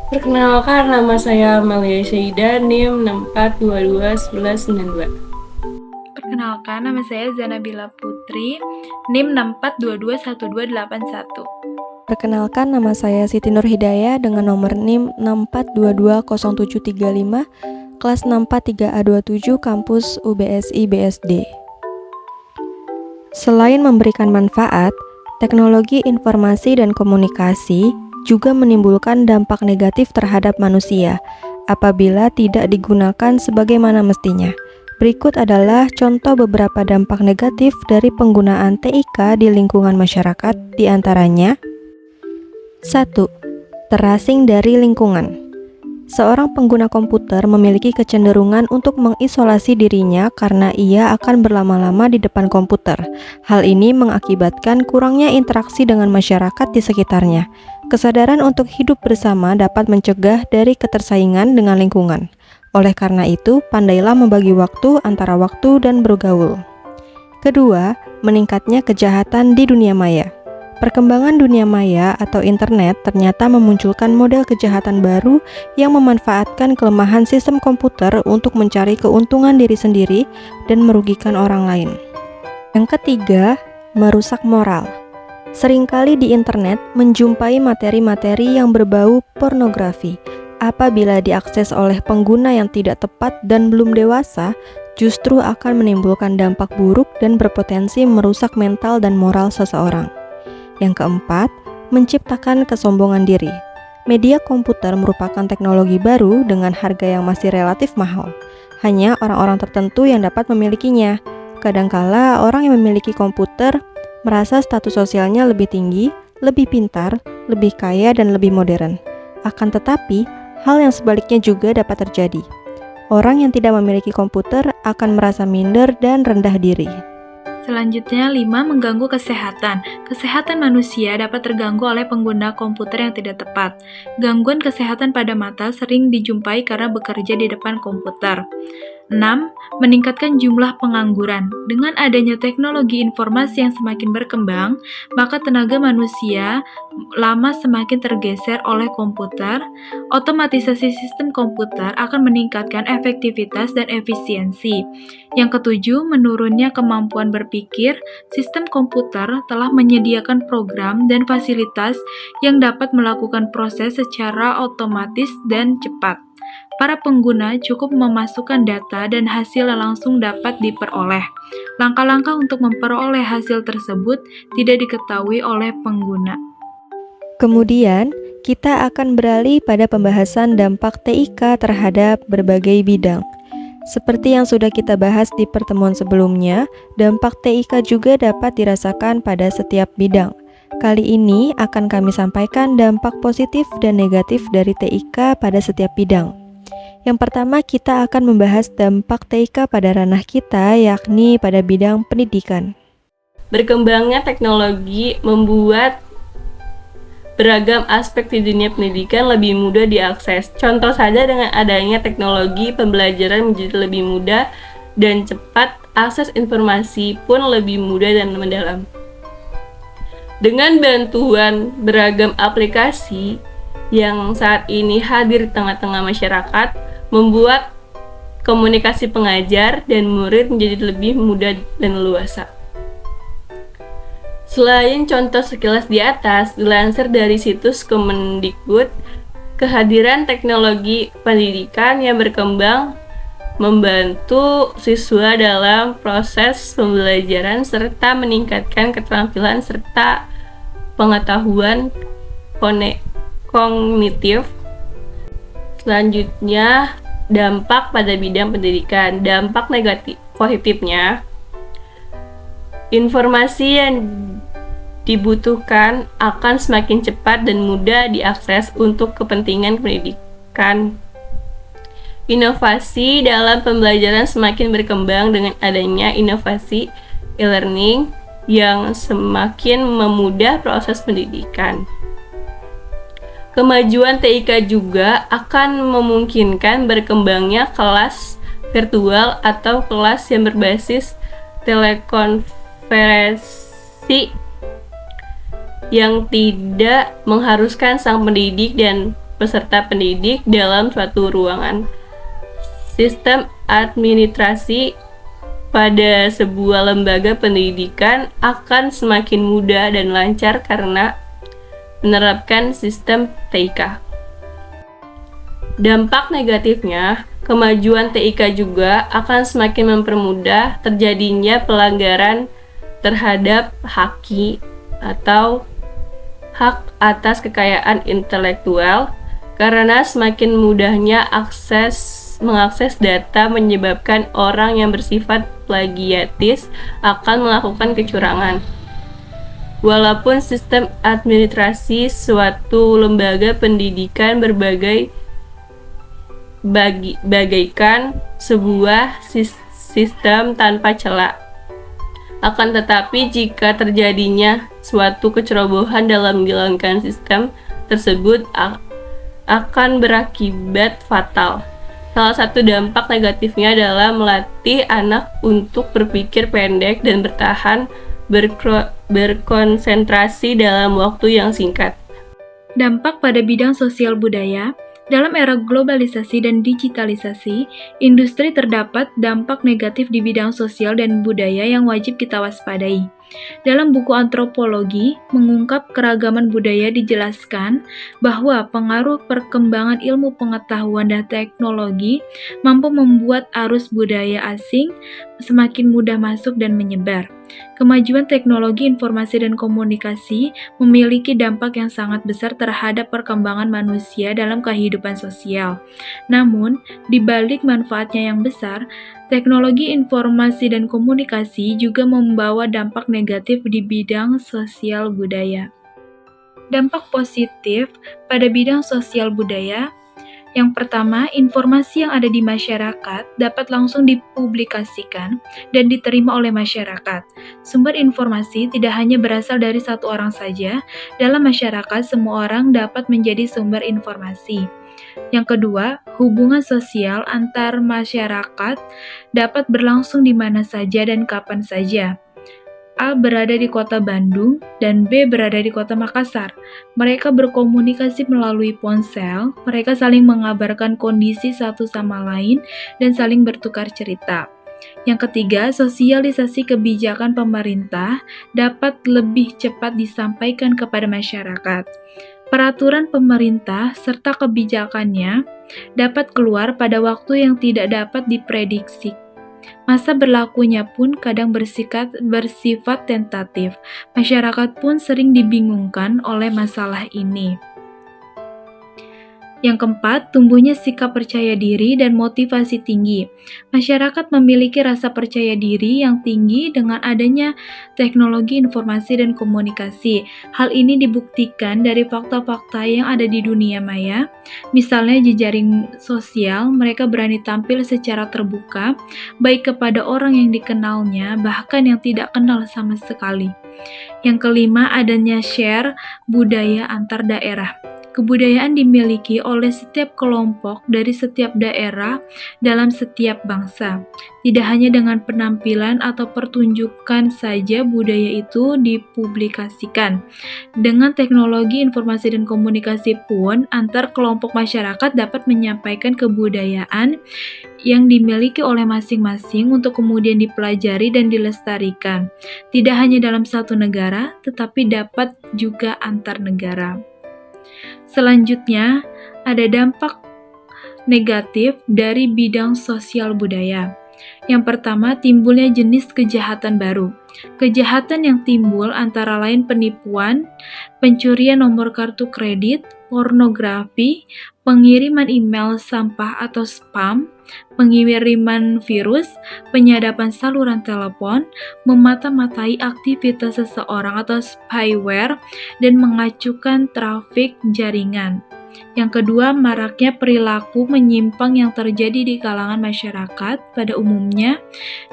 Perkenalkan, nama saya Amalia Syaida, NIM 64221192. Perkenalkan, nama saya Zanabila Putri, NIM 64221281. Perkenalkan, nama saya Siti Nur Hidayah dengan nomor NIM 64220735, kelas 643A27, kampus UBSI BSD. Selain memberikan manfaat, teknologi informasi dan komunikasi juga menimbulkan dampak negatif terhadap manusia apabila tidak digunakan sebagaimana mestinya. Berikut adalah contoh beberapa dampak negatif dari penggunaan TIK di lingkungan masyarakat, di antaranya 1. Terasing dari lingkungan. Seorang pengguna komputer memiliki kecenderungan untuk mengisolasi dirinya karena ia akan berlama-lama di depan komputer. Hal ini mengakibatkan kurangnya interaksi dengan masyarakat di sekitarnya. Kesadaran untuk hidup bersama dapat mencegah dari ketersaingan dengan lingkungan. Oleh karena itu, pandailah membagi waktu antara waktu dan bergaul. Kedua, meningkatnya kejahatan di dunia maya. Perkembangan dunia maya atau internet ternyata memunculkan model kejahatan baru yang memanfaatkan kelemahan sistem komputer untuk mencari keuntungan diri sendiri dan merugikan orang lain. Yang ketiga, merusak moral. Seringkali di internet menjumpai materi-materi yang berbau pornografi. Apabila diakses oleh pengguna yang tidak tepat dan belum dewasa, justru akan menimbulkan dampak buruk dan berpotensi merusak mental dan moral seseorang. Yang keempat, menciptakan kesombongan diri. Media komputer merupakan teknologi baru dengan harga yang masih relatif mahal. Hanya orang-orang tertentu yang dapat memilikinya. Kadangkala orang yang memiliki komputer merasa status sosialnya lebih tinggi, lebih pintar, lebih kaya, dan lebih modern. Akan tetapi, hal yang sebaliknya juga dapat terjadi. Orang yang tidak memiliki komputer akan merasa minder dan rendah diri. Selanjutnya, 5. Mengganggu kesehatan. Kesehatan manusia dapat terganggu oleh pengguna komputer yang tidak tepat. Gangguan kesehatan pada mata sering dijumpai karena bekerja di depan komputer. 6. Meningkatkan jumlah pengangguran. Dengan adanya teknologi informasi yang semakin berkembang, maka tenaga manusia lama semakin tergeser oleh komputer. Otomatisasi sistem komputer akan meningkatkan efektivitas dan efisiensi. Yang ketujuh, menurunnya kemampuan berpikir. Sistem komputer telah menyediakan program dan fasilitas yang dapat melakukan proses secara otomatis dan cepat. Para pengguna cukup memasukkan data dan hasil langsung dapat diperoleh. Langkah-langkah untuk memperoleh hasil tersebut tidak diketahui oleh pengguna. Kemudian, kita akan beralih pada pembahasan dampak TIK terhadap berbagai bidang. Seperti yang sudah kita bahas di pertemuan sebelumnya, dampak TIK juga dapat dirasakan pada setiap bidang. Kali ini akan kami sampaikan dampak positif dan negatif dari TIK pada setiap bidang. Yang pertama, kita akan membahas dampak TIK pada ranah kita, yakni pada bidang pendidikan. Berkembangnya teknologi membuat beragam aspek di dunia pendidikan lebih mudah diakses. Contoh saja, dengan adanya teknologi, pembelajaran menjadi lebih mudah dan cepat, akses informasi pun lebih mudah dan mendalam. Dengan bantuan beragam aplikasi yang saat ini hadir di tengah-tengah masyarakat, membuat komunikasi pengajar dan murid menjadi lebih mudah dan leluasa. Selain contoh sekilas di atas, dilansir dari situs Kemendikbud, kehadiran teknologi pendidikan yang berkembang membantu siswa dalam proses pembelajaran serta meningkatkan keterampilan serta pengetahuan kognitif. Selanjutnya, dampak pada bidang pendidikan. Dampak positifnya, informasi yang dibutuhkan akan semakin cepat dan mudah diakses untuk kepentingan pendidikan. Inovasi dalam pembelajaran semakin berkembang dengan adanya inovasi e-learning yang semakin memudahkan proses pendidikan. Kemajuan TIK juga akan memungkinkan berkembangnya kelas virtual atau kelas yang berbasis telekonferensi yang tidak mengharuskan sang pendidik dan peserta pendidik dalam suatu ruangan. Sistem administrasi pada sebuah lembaga pendidikan akan semakin mudah dan lancar karena menerapkan sistem TIK. Dampak negatifnya, kemajuan TIK juga akan semakin mempermudah terjadinya pelanggaran terhadap haki atau hak atas kekayaan intelektual karena semakin mudahnya mengakses data menyebabkan orang yang bersifat plagiatis akan melakukan kecurangan. Walaupun sistem administrasi suatu lembaga pendidikan bagaikan sebuah sistem tanpa celah. Akan tetapi jika terjadinya suatu kecerobohan dalam menjalankan sistem tersebut akan berakibat fatal. Salah satu dampak negatifnya adalah melatih anak untuk berpikir pendek dan berkonsentrasi dalam waktu yang singkat. Dampak pada bidang sosial budaya. Dalam era globalisasi dan digitalisasi, industri terdapat dampak negatif di bidang sosial dan budaya yang wajib kita waspadai. Dalam buku antropologi, mengungkap keragaman budaya dijelaskan bahwa pengaruh perkembangan ilmu pengetahuan dan teknologi mampu membuat arus budaya asing semakin mudah masuk dan menyebar. Kemajuan teknologi informasi dan komunikasi memiliki dampak yang sangat besar terhadap perkembangan manusia dalam kehidupan sosial. Namun, di balik manfaatnya yang besar, teknologi informasi dan komunikasi juga membawa dampak negatif di bidang sosial budaya. Dampak positif pada bidang sosial budaya. Yang pertama, informasi yang ada di masyarakat dapat langsung dipublikasikan dan diterima oleh masyarakat. Sumber informasi tidak hanya berasal dari satu orang saja. Dalam masyarakat, semua orang dapat menjadi sumber informasi. Yang kedua, hubungan sosial antar masyarakat dapat berlangsung di mana saja dan kapan saja. A berada di kota Bandung dan B berada di kota Makassar. Mereka berkomunikasi melalui ponsel, mereka saling mengabarkan kondisi satu sama lain dan saling bertukar cerita. Yang ketiga, sosialisasi kebijakan pemerintah dapat lebih cepat disampaikan kepada masyarakat. Peraturan pemerintah serta kebijakannya dapat keluar pada waktu yang tidak dapat diprediksi. Masa berlakunya pun kadang bersifat tentatif. Masyarakat pun sering dibingungkan oleh masalah ini. Yang keempat, tumbuhnya sikap percaya diri dan motivasi tinggi. Masyarakat memiliki rasa percaya diri yang tinggi dengan adanya teknologi informasi dan komunikasi. Hal ini dibuktikan dari fakta-fakta yang ada di dunia maya. Misalnya jejaring sosial, mereka berani tampil secara terbuka, baik kepada orang yang dikenalnya, bahkan yang tidak kenal sama sekali. Yang kelima, adanya share budaya antar daerah. Kebudayaan dimiliki oleh setiap kelompok dari setiap daerah dalam setiap bangsa. Tidak hanya dengan penampilan atau pertunjukan saja budaya itu dipublikasikan. Dengan teknologi informasi dan komunikasi pun, antar kelompok masyarakat dapat menyampaikan kebudayaan yang dimiliki oleh masing-masing untuk kemudian dipelajari dan dilestarikan. Tidak hanya dalam satu negara, tetapi dapat juga antar negara. Selanjutnya, ada dampak negatif dari bidang sosial budaya. Yang pertama, timbulnya jenis kejahatan baru. Kejahatan yang timbul antara lain penipuan, pencurian nomor kartu kredit, pornografi, pengiriman email sampah atau spam, pengiriman virus, penyadapan saluran telepon, memata-matai aktivitas seseorang atau spyware, dan mengacukan trafik jaringan. Yang kedua, maraknya perilaku menyimpang yang terjadi di kalangan masyarakat pada umumnya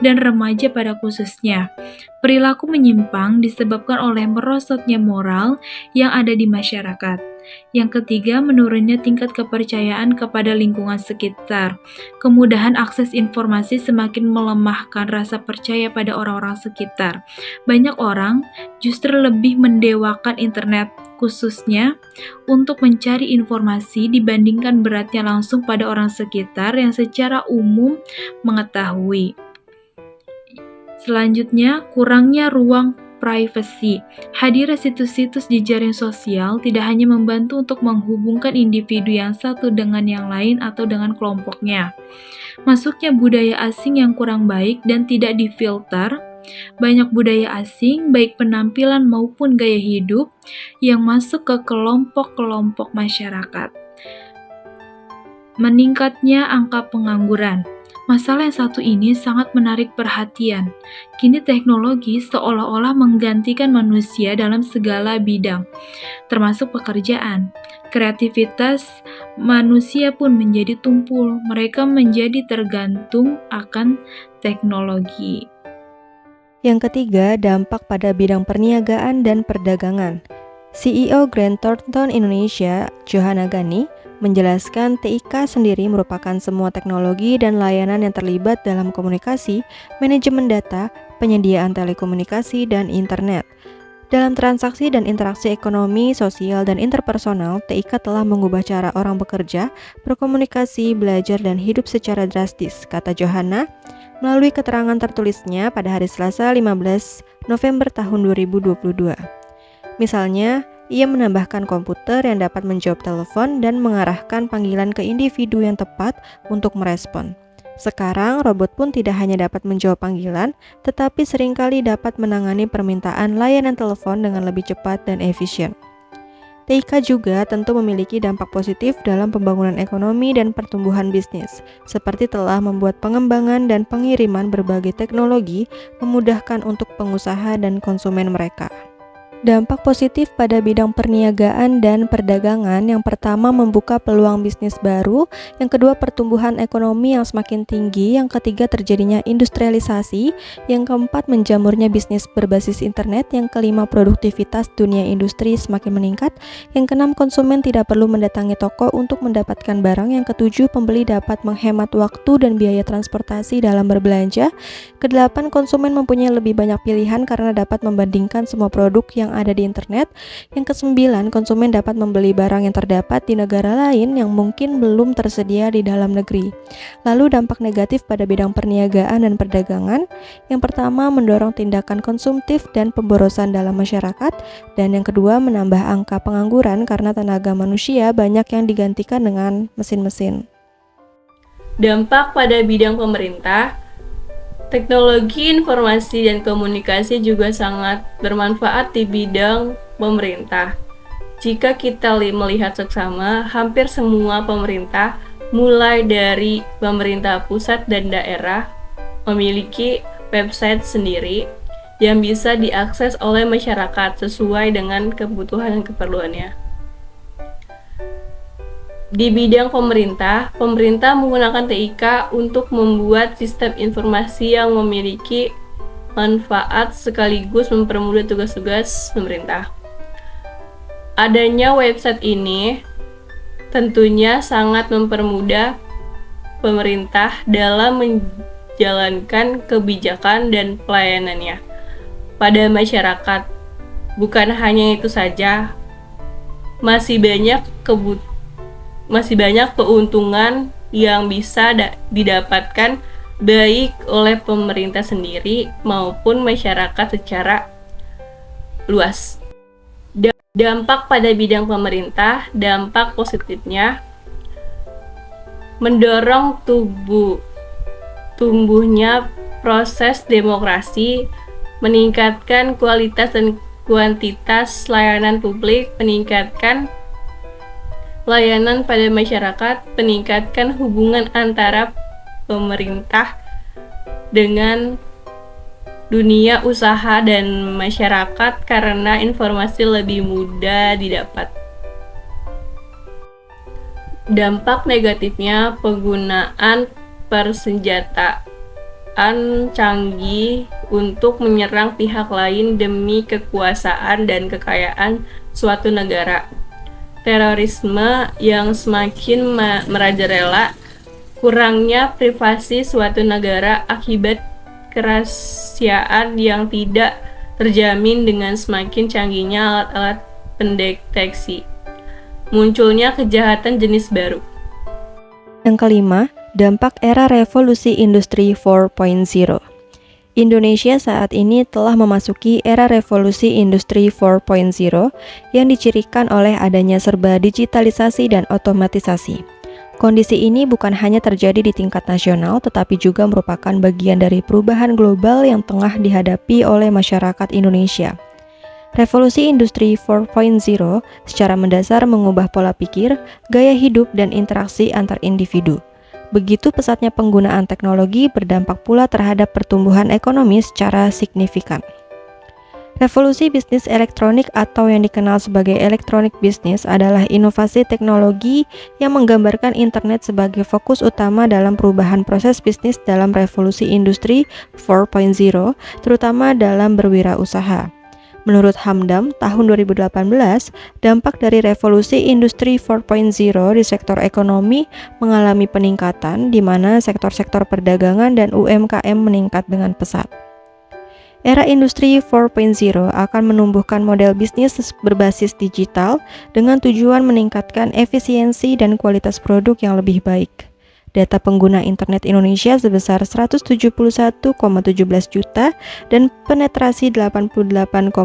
dan remaja pada khususnya. Perilaku menyimpang disebabkan oleh merosotnya moral yang ada di masyarakat. Yang ketiga, menurunnya tingkat kepercayaan kepada lingkungan sekitar. Kemudahan akses informasi semakin melemahkan rasa percaya pada orang-orang sekitar. Banyak orang justru lebih mendewakan internet, khususnya untuk mencari informasi dibandingkan beratnya langsung pada orang sekitar yang secara umum mengetahui. Selanjutnya, kurangnya ruang privasi. Hadirnya situs-situs di jaring sosial tidak hanya membantu untuk menghubungkan individu yang satu dengan yang lain atau dengan kelompoknya. Masuknya budaya asing yang kurang baik dan tidak difilter. Banyak budaya asing, baik penampilan maupun gaya hidup, yang masuk ke kelompok-kelompok masyarakat. Meningkatnya angka pengangguran. Masalah yang satu ini sangat menarik perhatian. Kini teknologi seolah-olah menggantikan manusia dalam segala bidang, termasuk pekerjaan. Kreativitas manusia pun menjadi tumpul. Mereka menjadi tergantung akan teknologi. Yang ketiga, dampak pada bidang perniagaan dan perdagangan. CEO Grant Thornton Indonesia, Johanna Ghani, menjelaskan TIK sendiri merupakan semua teknologi dan layanan yang terlibat dalam komunikasi, manajemen data, penyediaan telekomunikasi, dan internet. Dalam transaksi dan interaksi ekonomi, sosial, dan interpersonal, TIK telah mengubah cara orang bekerja, berkomunikasi, belajar, dan hidup secara drastis, kata Johanna, melalui keterangan tertulisnya pada hari Selasa 15 November tahun 2022. Misalnya, ia menambahkan komputer yang dapat menjawab telepon dan mengarahkan panggilan ke individu yang tepat untuk merespon. Sekarang, robot pun tidak hanya dapat menjawab panggilan, tetapi seringkali dapat menangani permintaan layanan telepon dengan lebih cepat dan efisien. TIK juga tentu memiliki dampak positif dalam pembangunan ekonomi dan pertumbuhan bisnis, seperti telah membuat pengembangan dan pengiriman berbagai teknologi memudahkan untuk pengusaha dan konsumen mereka. Dampak positif pada bidang perniagaan dan perdagangan, yang pertama membuka peluang bisnis baru, yang kedua pertumbuhan ekonomi yang semakin tinggi, yang ketiga terjadinya industrialisasi, yang keempat menjamurnya bisnis berbasis internet, yang kelima produktivitas dunia industri semakin meningkat, yang keenam konsumen tidak perlu mendatangi toko untuk mendapatkan barang, yang ketujuh pembeli dapat menghemat waktu dan biaya transportasi dalam berbelanja, kedelapan konsumen mempunyai lebih banyak pilihan karena dapat membandingkan semua produk yang ada di internet. Yang kesembilan, konsumen dapat membeli barang yang terdapat di negara lain yang mungkin belum tersedia di dalam negeri. Lalu dampak negatif pada bidang perniagaan dan perdagangan. Yang pertama, mendorong tindakan konsumtif dan pemborosan dalam masyarakat. Dan yang kedua, menambah angka pengangguran karena tenaga manusia banyak yang digantikan dengan mesin-mesin. Dampak pada bidang pemerintah. Teknologi informasi dan komunikasi juga sangat bermanfaat di bidang pemerintah. Jika kita melihat seksama, hampir semua pemerintah, mulai dari pemerintah pusat dan daerah, memiliki website sendiri yang bisa diakses oleh masyarakat sesuai dengan kebutuhan dan keperluannya. Di bidang pemerintah menggunakan TIK untuk membuat sistem informasi yang memiliki manfaat sekaligus mempermudah tugas-tugas pemerintah. Adanya website ini tentunya sangat mempermudah pemerintah dalam menjalankan kebijakan dan pelayanannya pada masyarakat. Bukan hanya itu saja, masih banyak keuntungan yang bisa didapatkan baik oleh pemerintah sendiri maupun masyarakat secara luas. Dampak pada bidang pemerintah, dampak positifnya mendorong tumbuhnya proses demokrasi, meningkatkan kualitas dan kuantitas layanan publik, meningkatkan layanan pada masyarakat, meningkatkan hubungan antara pemerintah dengan dunia usaha dan masyarakat karena informasi lebih mudah didapat. Dampak negatifnya, penggunaan persenjataan canggih untuk menyerang pihak lain demi kekuasaan dan kekayaan suatu negara. terorisme yang semakin merajalela, kurangnya privasi suatu negara akibat kerahasiaan yang tidak terjamin dengan semakin canggihnya alat-alat pendeteksi, munculnya kejahatan jenis baru. Yang kelima, dampak era revolusi industri 4.0. Indonesia saat ini telah memasuki era revolusi industri 4.0 yang dicirikan oleh adanya serba digitalisasi dan otomatisasi. Kondisi ini bukan hanya terjadi di tingkat nasional, tetapi juga merupakan bagian dari perubahan global yang tengah dihadapi oleh masyarakat Indonesia. Revolusi industri 4.0 secara mendasar mengubah pola pikir, gaya hidup, dan interaksi antar individu. Begitu pesatnya penggunaan teknologi berdampak pula terhadap pertumbuhan ekonomi secara signifikan. Revolusi bisnis elektronik atau yang dikenal sebagai electronic business adalah inovasi teknologi yang menggambarkan internet sebagai fokus utama dalam perubahan proses bisnis dalam revolusi industri 4.0, terutama dalam berwirausaha. Menurut Hamdam, tahun 2018, dampak dari revolusi industri 4.0 di sektor ekonomi mengalami peningkatan di mana sektor-sektor perdagangan dan UMKM meningkat dengan pesat. Era industri 4.0 akan menumbuhkan model bisnis berbasis digital dengan tujuan meningkatkan efisiensi dan kualitas produk yang lebih baik. Data pengguna internet Indonesia sebesar 171,17 juta dan penetrasi 88,5%,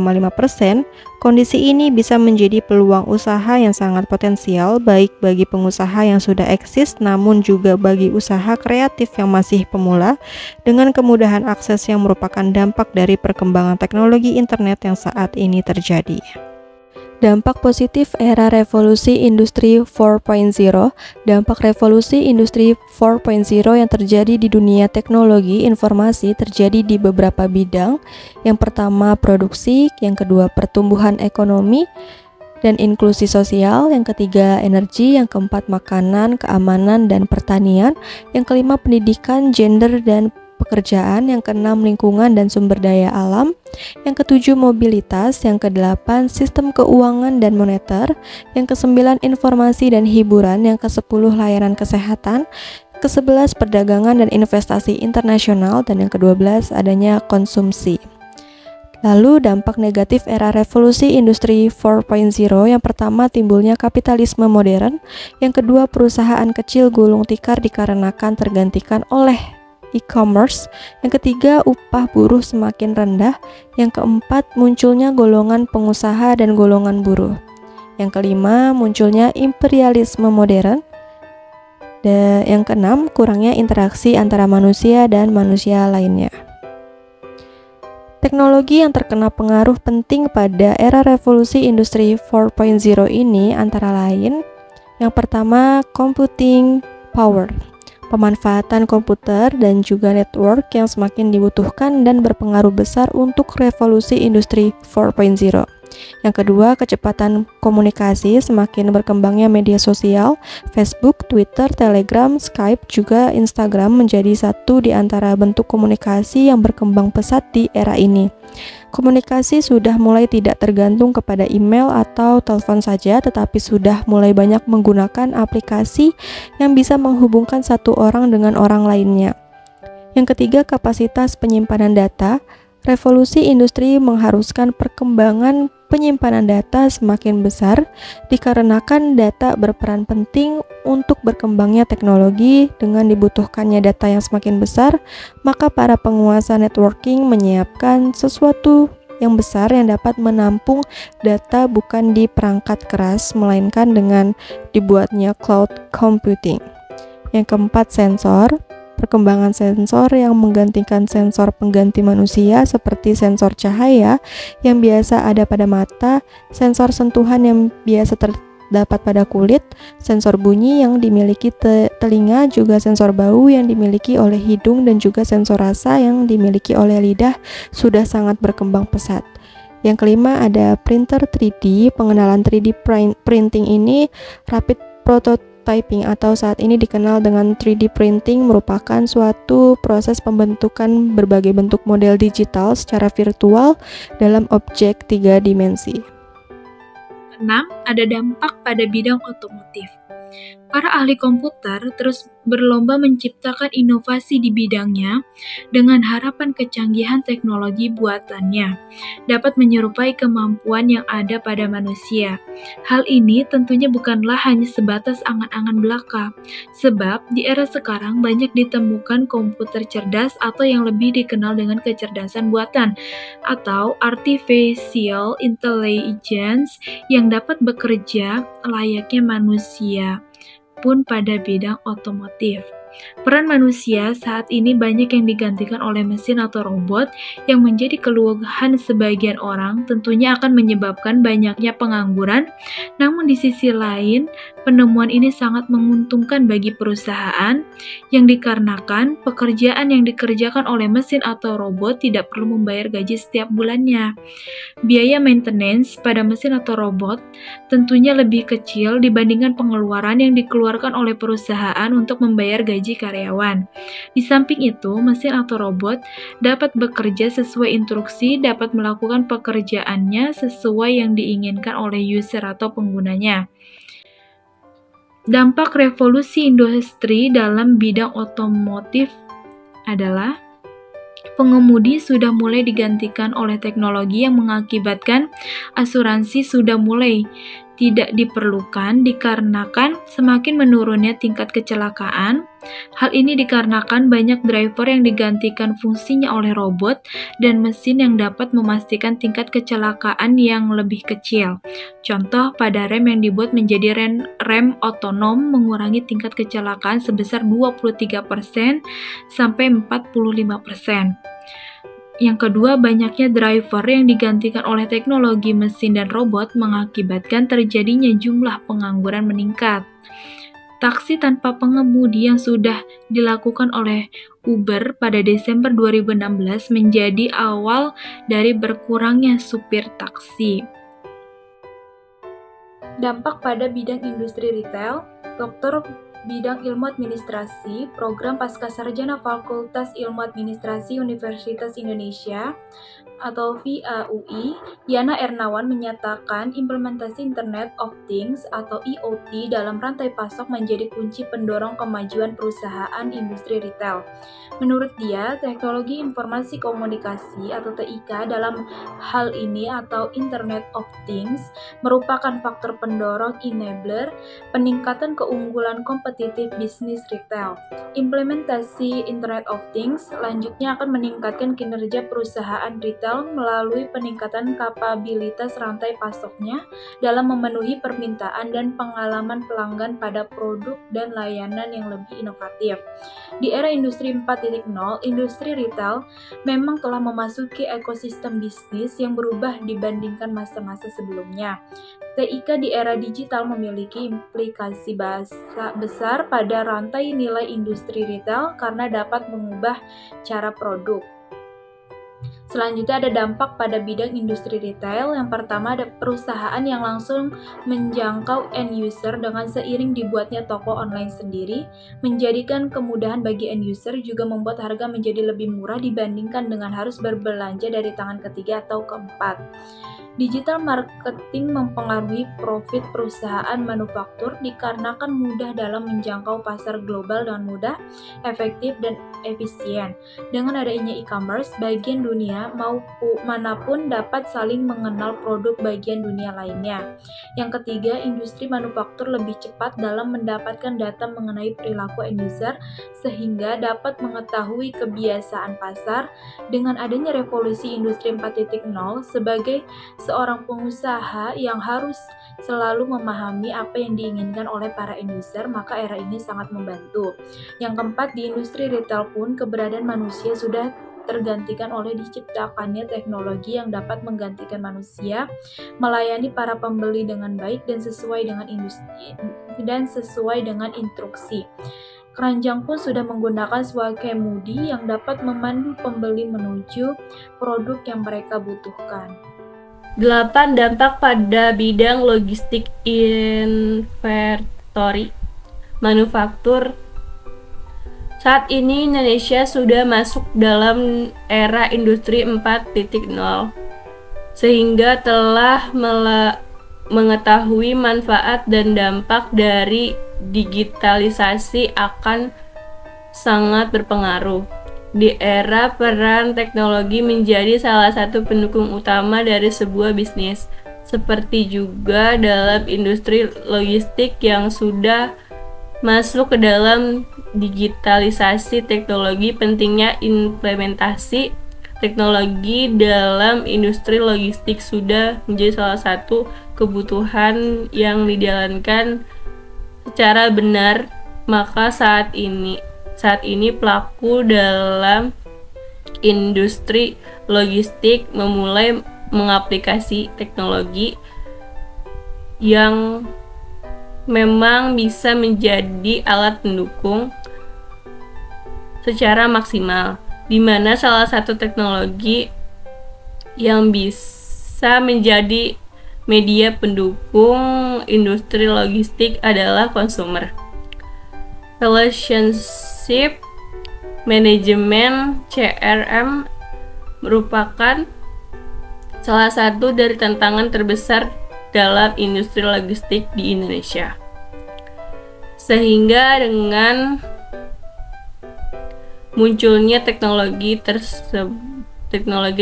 kondisi ini bisa menjadi peluang usaha yang sangat potensial baik bagi pengusaha yang sudah eksis namun juga bagi usaha kreatif yang masih pemula dengan kemudahan akses yang merupakan dampak dari perkembangan teknologi internet yang saat ini terjadi. Dampak positif era revolusi industri 4.0. Dampak revolusi industri 4.0 yang terjadi di dunia teknologi informasi terjadi di beberapa bidang. Yang pertama produksi, yang kedua pertumbuhan ekonomi dan inklusi sosial, yang ketiga energi, yang keempat makanan, keamanan dan pertanian, yang kelima pendidikan, gender dan pekerjaan, yang keenam lingkungan dan sumber daya alam, yang ketujuh mobilitas, yang kedelapan sistem keuangan dan moneter, yang kesembilan informasi dan hiburan, yang kesepuluh layanan kesehatan, kesebelas perdagangan dan investasi internasional, dan yang kedua-belas adanya konsumsi. Lalu dampak negatif era revolusi industri 4.0, yang pertama timbulnya kapitalisme modern, yang kedua perusahaan kecil gulung tikar dikarenakan tergantikan oleh e-commerce, yang ketiga upah buruh semakin rendah, yang keempat munculnya golongan pengusaha dan golongan buruh, yang kelima munculnya imperialisme modern, dan yang keenam kurangnya interaksi antara manusia dan manusia lainnya. Teknologi yang terkena pengaruh penting pada era revolusi industri 4.0 ini antara lain yang pertama computing power, pemanfaatan komputer dan juga network yang semakin dibutuhkan dan berpengaruh besar untuk revolusi industri 4.0. Yang kedua, kecepatan komunikasi, semakin berkembangnya media sosial, Facebook, Twitter, Telegram, Skype, juga Instagram menjadi satu di antara bentuk komunikasi yang berkembang pesat di era ini. Komunikasi sudah mulai tidak tergantung kepada email atau telepon saja, tetapi sudah mulai banyak menggunakan aplikasi yang bisa menghubungkan satu orang dengan orang lainnya. Yang ketiga, kapasitas penyimpanan data. Revolusi industri mengharuskan perkembangan penyimpanan data semakin besar dikarenakan data berperan penting untuk berkembangnya teknologi. Dengan dibutuhkannya data yang semakin besar, maka para penguasa networking menyiapkan sesuatu yang besar yang dapat menampung data bukan di perangkat keras, melainkan dengan dibuatnya cloud computing. Yang keempat, sensor. Perkembangan sensor yang menggantikan sensor pengganti manusia seperti sensor cahaya yang biasa ada pada mata, sensor sentuhan yang biasa terdapat pada kulit, sensor bunyi yang dimiliki telinga, juga sensor bau yang dimiliki oleh hidung, dan juga sensor rasa yang dimiliki oleh lidah sudah sangat berkembang pesat. Yang kelima ada printer 3D. Pengenalan 3D printing ini rapid prototyping atau saat ini dikenal dengan 3D printing merupakan suatu proses pembentukan berbagai bentuk model digital secara virtual dalam objek 3 dimensi. keenam, ada dampak pada bidang otomotif. Para ahli komputer terus berlomba menciptakan inovasi di bidangnya dengan harapan kecanggihan teknologi buatannya dapat menyerupai kemampuan yang ada pada manusia. Hal ini tentunya bukanlah hanya sebatas angan-angan belaka, sebab di era sekarang banyak ditemukan komputer cerdas atau yang lebih dikenal dengan kecerdasan buatan atau artificial intelligence yang dapat bekerja layaknya manusia pun pada bidang otomotif. Peran manusia saat ini banyak yang digantikan oleh mesin atau robot yang menjadi keluhan sebagian orang tentunya akan menyebabkan banyaknya pengangguran. Namun di sisi lain, penemuan ini sangat menguntungkan bagi perusahaan yang dikarenakan pekerjaan yang dikerjakan oleh mesin atau robot tidak perlu membayar gaji setiap bulannya. Biaya maintenance pada mesin atau robot tentunya lebih kecil dibandingkan pengeluaran yang dikeluarkan oleh perusahaan untuk membayar gaji karyawan. Di samping itu, mesin atau robot dapat bekerja sesuai instruksi, dapat melakukan pekerjaannya sesuai yang diinginkan oleh user atau penggunanya. Dampak revolusi industri dalam bidang otomotif adalah pengemudi sudah mulai digantikan oleh teknologi yang mengakibatkan asuransi sudah mulai tidak diperlukan dikarenakan semakin menurunnya tingkat kecelakaan. Hal ini dikarenakan banyak driver yang digantikan fungsinya oleh robot dan mesin yang dapat memastikan tingkat kecelakaan yang lebih kecil. Contoh pada rem yang dibuat menjadi rem otonom mengurangi tingkat kecelakaan sebesar 23% sampai 45%. Yang kedua, banyaknya driver yang digantikan oleh teknologi mesin dan robot mengakibatkan terjadinya jumlah pengangguran meningkat. Taksi tanpa pengemudi yang sudah dilakukan oleh Uber pada Desember 2016 menjadi awal dari berkurangnya supir taksi. Dampak pada bidang industri retail, Dr. Bidang Ilmu Administrasi, Program Pascasarjana Fakultas Ilmu Administrasi Universitas Indonesia atau FIAUI, Yana Ernawan menyatakan implementasi Internet of Things atau IoT dalam rantai pasok menjadi kunci pendorong kemajuan perusahaan industri retail. Menurut dia, teknologi informasi komunikasi atau TIK dalam hal ini atau Internet of Things merupakan faktor pendorong enabler peningkatan keunggulan kompetitif bisnis retail. Implementasi Internet of Things selanjutnya akan meningkatkan kinerja perusahaan retail melalui peningkatan kapabilitas rantai pasoknya dalam memenuhi permintaan dan pengalaman pelanggan pada produk dan layanan yang lebih inovatif. Di era industri 4.0, industri retail memang telah memasuki ekosistem bisnis yang berubah dibandingkan masa-masa sebelumnya. TIK di era digital memiliki implikasi besar pada rantai nilai industri retail karena dapat mengubah cara produk. Selanjutnya ada dampak pada bidang industri retail. Yang pertama ada perusahaan yang langsung menjangkau end user dengan seiring dibuatnya toko online sendiri, menjadikan kemudahan bagi end user juga membuat harga menjadi lebih murah dibandingkan dengan harus berbelanja dari tangan ketiga atau keempat. Digital marketing mempengaruhi profit perusahaan manufaktur dikarenakan mudah dalam menjangkau pasar global dengan mudah, efektif, dan efisien. Dengan adanya e-commerce, bagian dunia manapun dapat saling mengenal produk bagian dunia lainnya. Yang ketiga, industri manufaktur lebih cepat dalam mendapatkan data mengenai perilaku end user sehingga dapat mengetahui kebiasaan pasar. Dengan adanya revolusi industri 4.0 sebagai seorang pengusaha yang harus selalu memahami apa yang diinginkan oleh para end user, maka era ini sangat membantu. Yang keempat, di industri retail pun keberadaan manusia sudah tergantikan oleh diciptakannya teknologi yang dapat menggantikan manusia, melayani para pembeli dengan baik dan sesuai dengan instruksi. Keranjang pun sudah menggunakan Swakemudi yang dapat memandu pembeli menuju produk yang mereka butuhkan. 8. Dampak pada bidang logistik inventory manufaktur. Saat ini Indonesia sudah masuk dalam era industri 4.0 sehingga telah mengetahui manfaat dan dampak dari digitalisasi akan sangat berpengaruh. Di era peran teknologi menjadi salah satu pendukung utama dari sebuah bisnis, seperti juga dalam industri logistik yang sudah masuk ke dalam digitalisasi teknologi. Pentingnya implementasi teknologi dalam industri logistik sudah menjadi salah satu kebutuhan yang dijalankan secara benar. Maka saat ini pelaku dalam industri logistik memulai mengaplikasi teknologi yang memang bisa menjadi alat pendukung secara maksimal, di mana salah satu teknologi yang bisa menjadi media pendukung industri logistik adalah consumer relationship management (CRM) merupakan salah satu dari tantangan terbesar dalam industri logistik di Indonesia. Sehingga dengan munculnya teknologi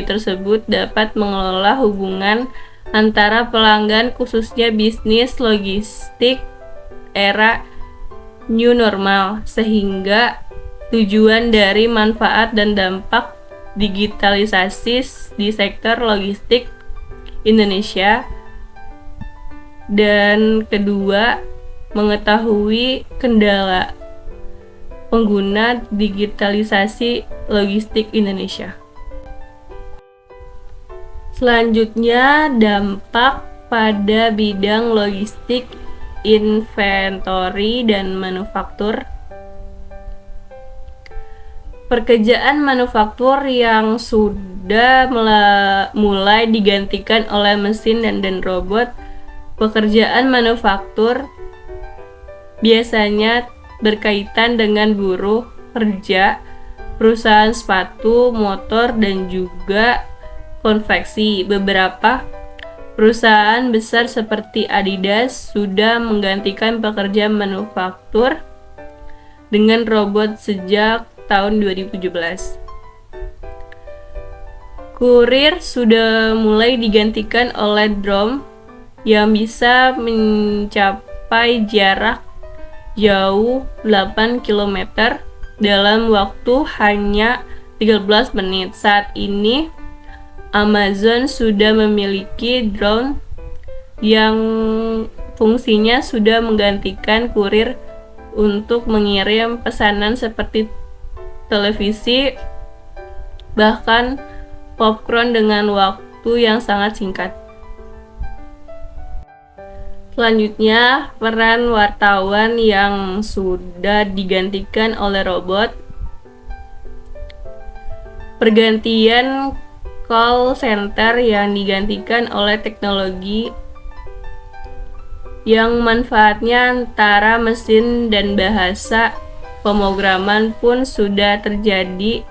tersebut dapat mengelola hubungan antara pelanggan, khususnya bisnis logistik era new normal, sehingga tujuan dari manfaat dan dampak digitalisasi di sektor logistik Indonesia. Dan kedua, mengetahui kendala pengguna digitalisasi logistik Indonesia. Selanjutnya, dampak pada bidang logistik, inventory, dan manufaktur. Pekerjaan manufaktur yang sudah mulai digantikan oleh mesin dan robot. Pekerjaan manufaktur biasanya berkaitan dengan buruh, kerja, perusahaan sepatu, motor, dan juga konveksi. Beberapa perusahaan besar seperti Adidas sudah menggantikan pekerja manufaktur dengan robot sejak tahun 2017. Kurir sudah mulai digantikan oleh drone yang bisa mencapai jarak jauh 8 km dalam waktu hanya 13 menit. Saat ini Amazon sudah memiliki drone yang fungsinya sudah menggantikan kurir untuk mengirim pesanan seperti televisi, bahkan popcorn dengan waktu yang sangat singkat. Selanjutnya, peran wartawan yang sudah digantikan oleh robot. Pergantian call center yang digantikan oleh teknologi yang manfaatnya antara mesin dan bahasa pemrograman pun sudah terjadi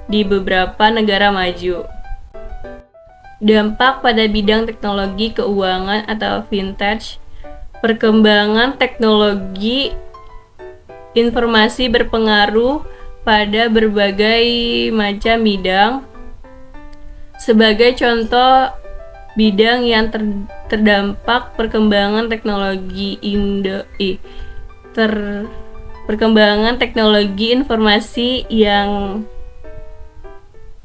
di beberapa negara maju. Dampak pada bidang teknologi keuangan atau fintech. Perkembangan teknologi informasi berpengaruh pada berbagai macam bidang. Sebagai contoh, bidang yang terdampak perkembangan teknologi perkembangan teknologi informasi yang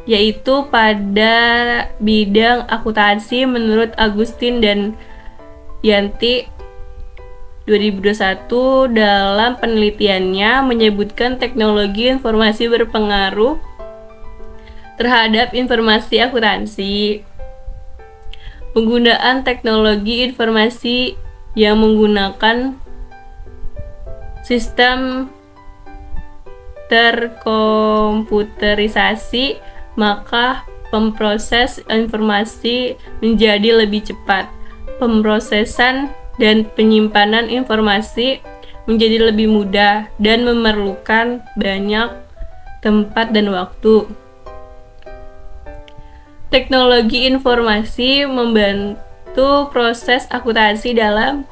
yaitu pada bidang akuntansi. Menurut Agustin dan Yanti 2021 dalam penelitiannya menyebutkan teknologi informasi berpengaruh terhadap informasi akuntansi. Penggunaan teknologi informasi yang menggunakan sistem terkomputerisasi, maka pemproses informasi menjadi lebih cepat. Pemrosesan dan penyimpanan informasi menjadi lebih mudah dan memerlukan banyak tempat dan waktu. Teknologi informasi Suatu proses akuntansi dalam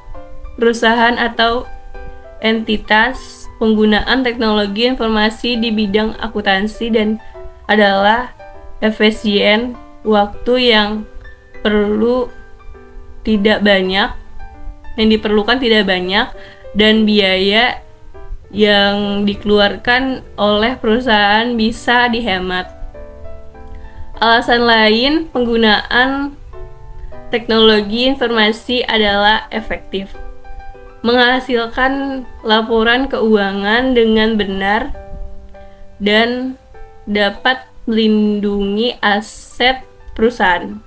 perusahaan atau entitas. Penggunaan teknologi informasi di bidang akuntansi dan adalah efisien, waktu yang diperlukan tidak banyak, dan biaya yang dikeluarkan oleh perusahaan bisa dihemat. Alasan lain penggunaan teknologi informasi adalah efektif, menghasilkan laporan keuangan dengan benar, dan dapat melindungi aset perusahaan.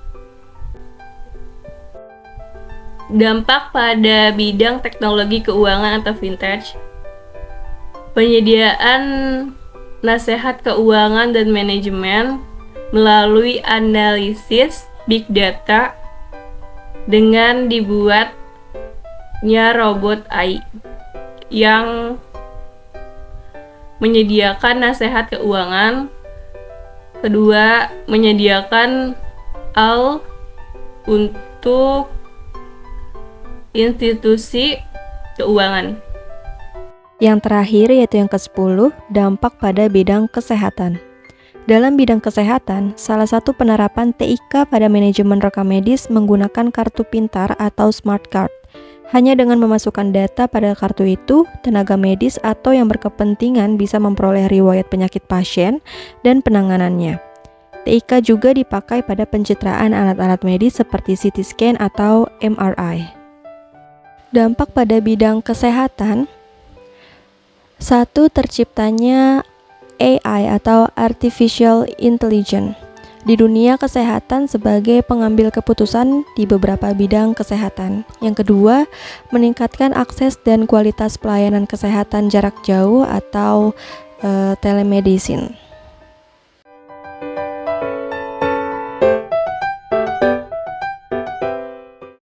Dampak pada bidang teknologi keuangan atau fintech. Penyediaan nasihat keuangan dan manajemen melalui analisis big data dengan dibuatnya robot AI yang menyediakan nasihat keuangan. Kedua, menyediakan AI untuk institusi keuangan. Yang terakhir yaitu yang ke-10, dampak pada bidang kesehatan. Dalam bidang kesehatan, salah satu penerapan TIK pada manajemen rekam medis menggunakan kartu pintar atau smart card. Hanya dengan memasukkan data pada kartu itu, tenaga medis atau yang berkepentingan bisa memperoleh riwayat penyakit pasien dan penanganannya. TIK juga dipakai pada pencitraan alat-alat medis seperti CT scan atau MRI. Dampak pada bidang kesehatan. 1. Terciptanya AI atau Artificial Intelligence di dunia kesehatan sebagai pengambil keputusan di beberapa bidang kesehatan. Yang kedua, meningkatkan akses dan kualitas pelayanan kesehatan jarak jauh atau telemedicine.